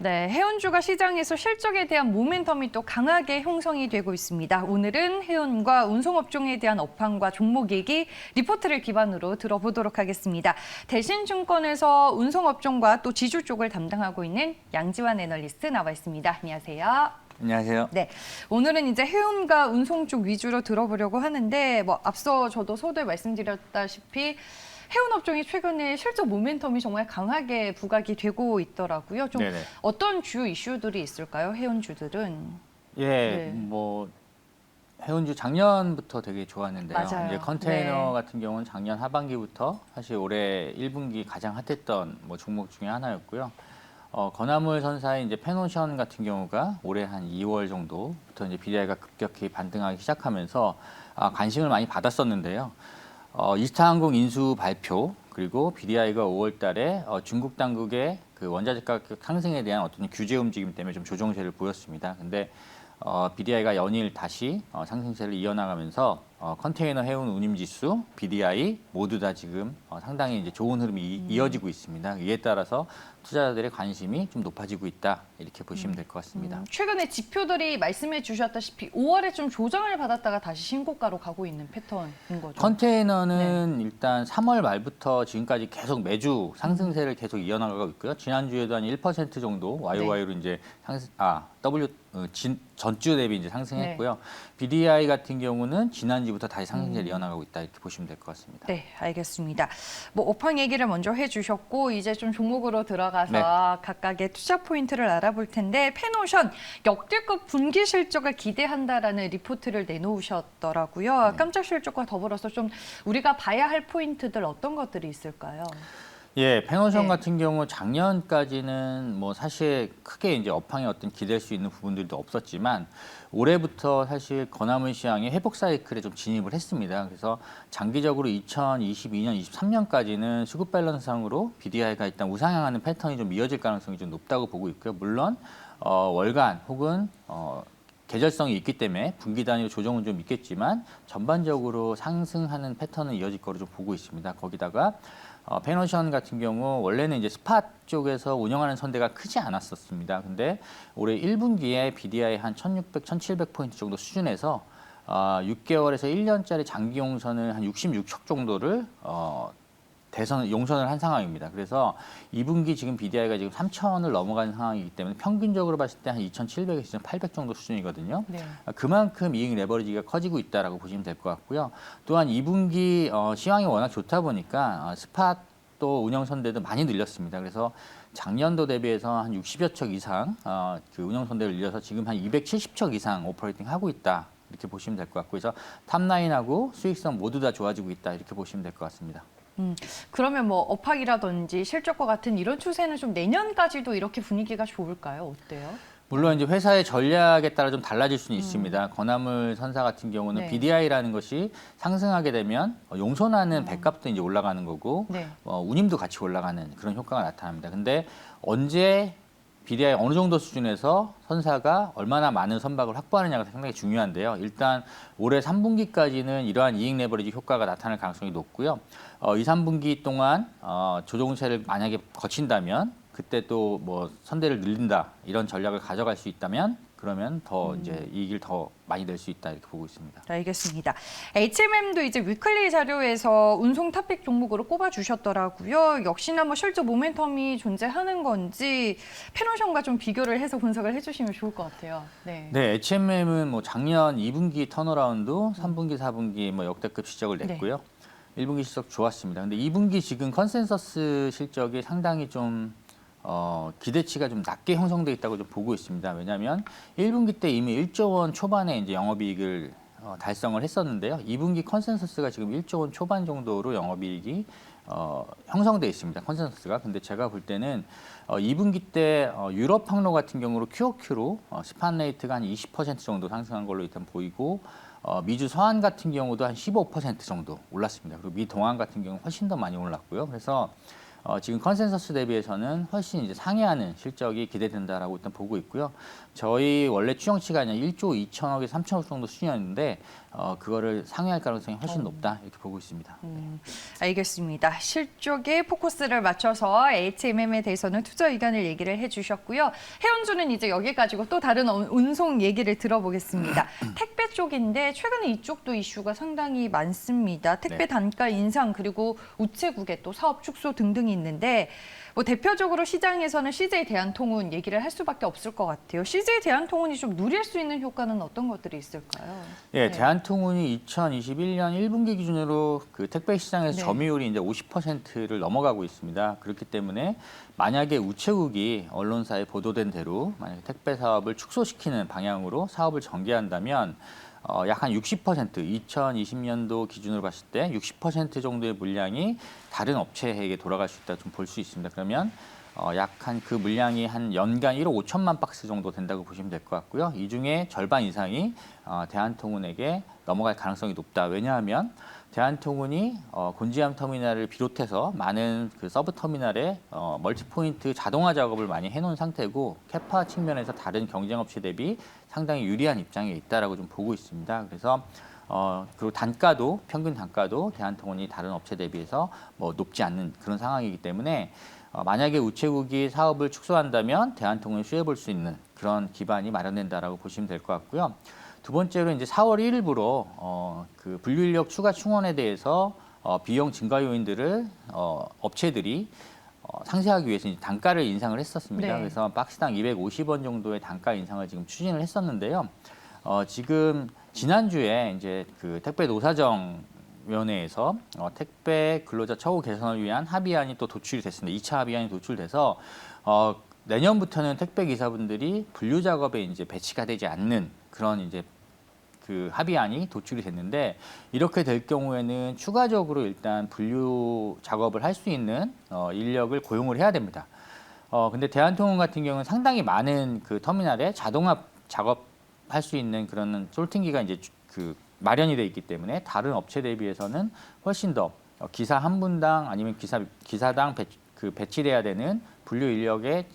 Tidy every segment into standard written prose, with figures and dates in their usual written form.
네, 해운주가 시장에서 실적에 대한 모멘텀이 또 강하게 형성이 되고 있습니다. 오늘은 해운과 운송업종에 대한 업황과 종목 얘기 리포트를 기반으로 들어보도록 하겠습니다. 대신증권에서 운송업종과 또 지주 쪽을 담당하고 있는 양지환 애널리스트 나와 있습니다. 안녕하세요. 안녕하세요. 네, 오늘은 이제 해운과 운송 쪽 위주로 들어보려고 하는데 앞서 저도 서두에 말씀드렸다시피 해운 업종이 최근에 실적 모멘텀이 정말 강하게 부각이 되고 있더라고요. 좀 네네. 어떤 주요 이슈들이 있을까요? 해운주들은. 예, 네. 뭐 해운주 작년부터 되게 좋았는데요. 맞아요. 이제 컨테이너 네. 같은 경우는 작년 하반기부터 사실 올해 1분기 가장 핫했던 종목 중에 하나였고요. 건화물 선사의 이제 페노션 같은 경우가 올해 한 2월 정도부터 이제 BDI가 급격히 반등하기 시작하면서 관심을 많이 받았었는데요. 이스타항공 인수 발표 그리고 BDI가 5월 달에 중국 당국의 그 원자재 가격 상승에 대한 어떤 규제 움직임 때문에 좀 조정세를 보였습니다. 근데 BDI가 연일 다시 상승세를 이어나가면서 컨테이너 해운 운임지수, BDI 모두 다 지금 상당히 이제 좋은 흐름이 이어지고 있습니다. 이에 따라서 투자자들의 관심이 좀 높아지고 있다 이렇게 보시면 될 것 같습니다. 최근에 지표들이 말씀해 주셨다시피 5월에 좀 조정을 받았다가 다시 신고가로 가고 있는 패턴인 거죠. 컨테이너는 일단 3월 말부터 지금까지 계속 매주 상승세를 계속 이어나가고 있고요. 지난주에도 한 1% 정도 YOY로 이제 전주 대비 이제 상승했고요. BDI 같은 경우는 지난주부터 다시 상승세를 이어나가고 있다 이렇게 보시면 될 것 같습니다. 네, 알겠습니다. 업황 얘기를 먼저 해주셨고 이제 좀 종목으로 들어가서 네. 각각의 투자 포인트를 알아볼 텐데 페노션 역대급 분기 실적을 기대한다라는 리포트를 내놓으셨더라고요. 깜짝 실적과 더불어서 좀 우리가 봐야 할 포인트들 어떤 것들이 있을까요? 예, 페노션 네. 같은 경우 작년까지는 뭐 사실 크게 이제 업황에 어떤 기댈 수 있는 부분들도 없었지만 올해부터 사실 건화물 시장의 회복 사이클에 좀 진입을 했습니다. 그래서 장기적으로 2022년, 23년까지는 수급 밸런스상으로 BDI가 일단 우상향하는 패턴이 좀 이어질 가능성이 좀 높다고 보고 있고요. 물론 월간 혹은 계절성이 있기 때문에 분기 단위로 조정은 좀 있겠지만 전반적으로 상승하는 패턴은 이어질 거로 좀 보고 있습니다. 거기다가 페노션 같은 경우 원래는 이제 스팟 쪽에서 운영하는 선대가 크지 않았었습니다. 근데 올해 1분기에 BDI 한 1,600, 1,700포인트 정도 수준에서 6개월에서 1년짜리 장기 용선을 한 66척 정도를 용선을 한 상황입니다. 그래서 2분기 지금 BDI가 지금 3,000원을 넘어가는 상황이기 때문에 평균적으로 봤을 때 한 2,700에서 800 정도 수준이거든요. 네. 그만큼 이익 레버리지가 커지고 있다라고 보시면 될 것 같고요. 또한 2분기 시황이 워낙 좋다 보니까 스팟 또 운영 선대도 많이 늘렸습니다. 그래서 작년도 대비해서 한 60여 척 이상 그 운영 선대를 늘려서 지금 한 270척 이상 오퍼레이팅 하고 있다. 이렇게 보시면 될 것 같고 그래서 탑라인하고 수익성 모두 다 좋아지고 있다. 이렇게 보시면 될 것 같습니다. 그러면 업황이라든지 실적과 같은 이런 추세는 좀 내년까지도 이렇게 분위기가 좋을까요? 어때요? 물론 이제 회사의 전략에 따라 좀 달라질 수는 있습니다. 건화물 선사 같은 경우는 네. BDI라는 것이 상승하게 되면 용선하는 배값도 이제 올라가는 거고 네. 운임도 같이 올라가는 그런 효과가 나타납니다. 근데 언제 BDI 어느 정도 수준에서 선사가 얼마나 많은 선박을 확보하느냐가 상당히 중요한데요. 일단 올해 3분기까지는 이러한 이익 레버리지 효과가 나타날 가능성이 높고요. 2, 3분기 동안 조정세를 만약에 거친다면 그때 또 뭐 선대를 늘린다 이런 전략을 가져갈 수 있다면 그러면 더 이제 이익을 더 많이 낼 수 있다 이렇게 보고 있습니다. 알겠습니다. HMM도 이제 위클리 자료에서 운송 탑픽 종목으로 꼽아주셨더라고요. 역시나 실적 모멘텀이 존재하는 건지 페노션과 좀 비교를 해서 분석을 해주시면 좋을 것 같아요. 네. 네, HMM은 뭐 작년 2분기 턴어라운드, 3분기, 4분기 뭐 역대급 실적을 냈고요. 1분기 실적 좋았습니다. 근데 2분기 지금 컨센서스 실적이 상당히 좀 기대치가 좀 낮게 형성돼 있다고 좀 보고 있습니다. 왜냐하면 1분기 때 이미 1조 원 초반에 이제 영업이익을 달성을 했었는데요. 2분기 컨센서스가 지금 1조 원 초반 정도로 영업이익이 형성돼 있습니다. 컨센서스가. 근데 제가 볼 때는 2분기 때 유럽 항로 같은 경우로 QOQ로 스팟 레이트가 한 20% 정도 상승한 걸로 일단 보이고 미주 서한 같은 경우도 한 15% 정도 올랐습니다. 그리고 미 동안 같은 경우 훨씬 더 많이 올랐고요. 그래서 지금 컨센서스 대비해서는 훨씬 이제 상회하는 실적이 기대된다라고 일단 보고 있고요. 저희 원래 추정치가 그냥 1조 2천억에 3천억 정도 수준이었는데 그거를 상회할 가능성이 훨씬 높다 이렇게 보고 있습니다. 알겠습니다. 실적에 포커스를 맞춰서 HMM에 대해서는 투자 의견을 얘기를 해주셨고요. 해운주는 이제 여기 가지고 또 다른 운송 얘기를 들어보겠습니다. 택배 쪽인데 최근에 이쪽도 이슈가 상당히 많습니다. 택배 네. 단가 인상 그리고 우체국의 또 사업 축소 등등이 있는데 뭐 대표적으로 시장에서는 CJ 대한통운 얘기를 할 수밖에 없을 것 같아요. CJ 대한통운이 좀 누릴 수 있는 효과는 어떤 것들이 있을까요? 예, 네. 대한통운이 2021년 1분기 기준으로 그 택배 시장에서 네. 점유율이 이제 50%를 넘어가고 있습니다. 그렇기 때문에 만약에 우체국이 언론사에 보도된 대로 만약에 택배 사업을 축소시키는 방향으로 사업을 전개한다면 약 한 60%, 2020년도 기준으로 봤을 때 60% 정도의 물량이 다른 업체에게 돌아갈 수 있다 좀 볼 수 있습니다. 그러면 약 한 그 물량이 한 연간 1억 5천만 박스 정도 된다고 보시면 될 것 같고요. 이 중에 절반 이상이 대한통운에게 넘어갈 가능성이 높다. 왜냐하면 대한통운이 곤지암 터미널을 비롯해서 많은 그 서브 터미널에 멀티포인트 자동화 작업을 많이 해놓은 상태고 캐파 측면에서 다른 경쟁 업체 대비 상당히 유리한 입장에 있다라고 좀 보고 있습니다. 그래서 그리고 단가도 평균 단가도 대한통운이 다른 업체 대비해서 뭐 높지 않는 그런 상황이기 때문에 만약에 우체국이 사업을 축소한다면 대한통운을 수혜볼 수 있는 그런 기반이 마련된다라고 보시면 될 것 같고요. 두 번째로 이제 4월 1일부로 그 분류인력 추가 충원에 대해서 비용 증가 요인들을 업체들이 상쇄하기 위해서 이제 단가를 인상을 했었습니다. 네. 그래서 박스당 250원 정도의 단가 인상을 지금 추진을 했었는데요. 지금 지난주에 이제 그 택배 노사정 위원회에서 택배 근로자 처우 개선을 위한 합의안이 또 도출이 됐습니다. 2차 합의안이 도출돼서 내년부터는 택배 기사분들이 분류 작업에 이제 배치가 되지 않는 그런 이제 그 합의안이 도출이 됐는데 이렇게 될 경우에는 추가적으로 일단 분류 작업을 할 수 있는 인력을 고용을 해야 됩니다. 근데 대한통운 같은 경우는 상당히 많은 그 터미널에 자동화 작업할 수 있는 그런 솔팅기가 이제 그 마련이 돼 있기 때문에 다른 업체 대비해서는 훨씬 더 기사 한 분당 아니면 기사당 배치돼야 되는 분류 인력의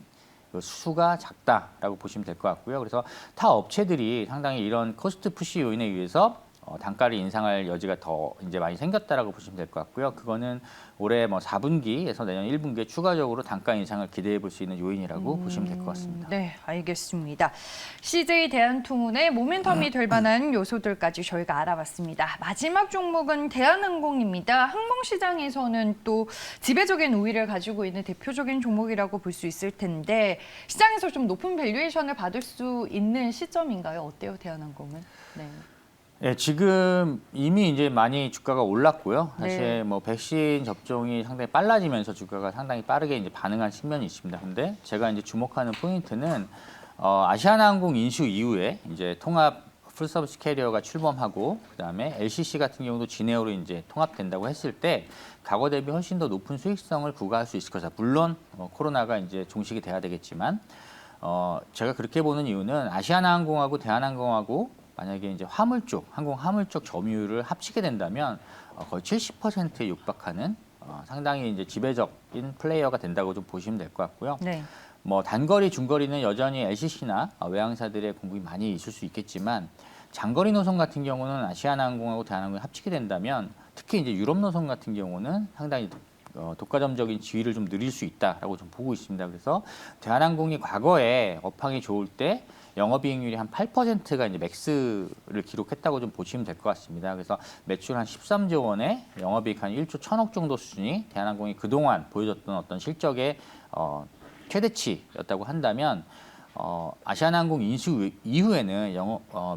수가 작다라고 보시면 될 것 같고요. 그래서 타 업체들이 상당히 이런 코스트 푸시 요인에 의해서 단가를 인상할 여지가 더 이제 많이 생겼다라고 보시면 될 것 같고요. 그거는 올해 뭐 4분기에서 내년 1분기에 추가적으로 단가 인상을 기대해 볼 수 있는 요인이라고 보시면 될 것 같습니다. 네, 알겠습니다. CJ 대한통운의 모멘텀이 될 만한 요소들까지 저희가 알아봤습니다. 마지막 종목은 대한항공입니다. 항공시장에서는 또 지배적인 우위를 가지고 있는 대표적인 종목이라고 볼 수 있을 텐데 시장에서 좀 높은 밸류에이션을 받을 수 있는 시점인가요? 어때요, 대한항공은? 네. 네, 지금 이미 이제 많이 주가가 올랐고요. 사실 네. 뭐 백신 접종이 상당히 빨라지면서 주가가 상당히 빠르게 이제 반응한 측면이 있습니다. 근데 제가 이제 주목하는 포인트는 아시아나항공 인수 이후에 이제 통합 풀서비스 캐리어가 출범하고 그다음에 LCC 같은 경우도 진에어로 이제 통합된다고 했을 때 과거 대비 훨씬 더 높은 수익성을 부과할 수 있을 것이다. 물론 코로나가 이제 종식이 돼야 되겠지만 제가 그렇게 보는 이유는 아시아나항공하고 대한항공하고 만약에 이제 화물 쪽, 항공 화물 쪽 점유율을 합치게 된다면 거의 70%에 육박하는 상당히 이제 지배적인 플레이어가 된다고 좀 보시면 될 것 같고요. 네. 뭐 단거리, 중거리는 여전히 LCC나 외항사들의 공급이 많이 있을 수 있겠지만 장거리 노선 같은 경우는 아시아나항공하고 대한항공이 합치게 된다면 특히 이제 유럽 노선 같은 경우는 상당히 독과점적인 지위를 좀 누릴 수 있다라고 좀 보고 있습니다. 그래서 대한항공이 과거에 업황이 좋을 때 영업이익률이 한 8%가 이제 맥스를 기록했다고 좀 보시면 될 것 같습니다. 그래서 매출 한 13조 원에 영업이익 한 1조 1천억 정도 수준이 대한항공이 그동안 보여줬던 어떤 실적의 최대치였다고 한다면 아시아나항공 인수 이후에는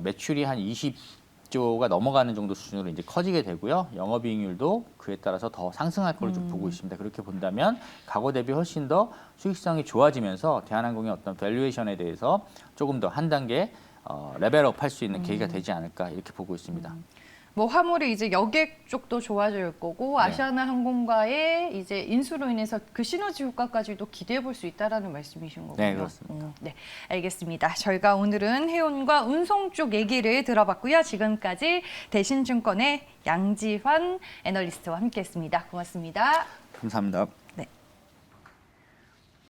매출이 한 20조가 넘어가는 정도 수준으로 이제 커지게 되고요. 영업이익률도 그에 따라서 더 상승할 걸로 좀 보고 있습니다. 그렇게 본다면 과거 대비 훨씬 더 수익성이 좋아지면서 대한항공의 어떤 밸류에이션에 대해서 조금 더 한 단계 레벨업 할 수 있는 계기가 되지 않을까 이렇게 보고 있습니다. 뭐 화물이 이제 여객 쪽도 좋아질 거고 네. 아시아나항공과의 이제 인수로 인해서 그 시너지 효과까지도 기대해 볼 수 있다라는 말씀이신 거군요. 네, 그렇습니다. 네, 알겠습니다. 저희가 오늘은 해운과 운송 쪽 얘기를 들어봤고요. 지금까지 대신증권의 양지환 애널리스트와 함께했습니다. 고맙습니다. 감사합니다.